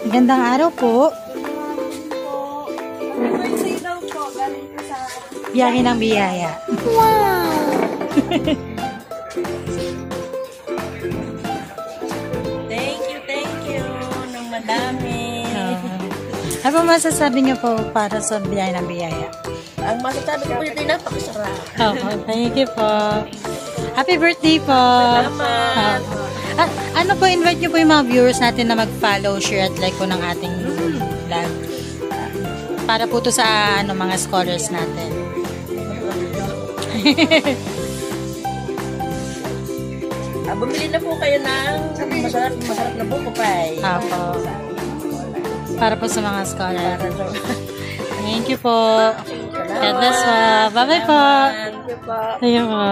Gandang araw po. Biyahe ng biyaya. Wow! Thank you. Nang madami. Ano po masasabi niyo po para sa biyahe ng biyaya? Ang masasabi ko po dito ay napakasarap. Thank you po. Happy birthday po. Salamat. Ano po, invite niyo po yung mga viewers natin na mag-follow, share at like po ng ating vlog. Para po to sa mga scholars natin. Bumili na po kayo ng masarap na buko pie. Para po sa mga scholars. Thank you po. God bless po. Bye-bye po. Thank you po. Ayun po.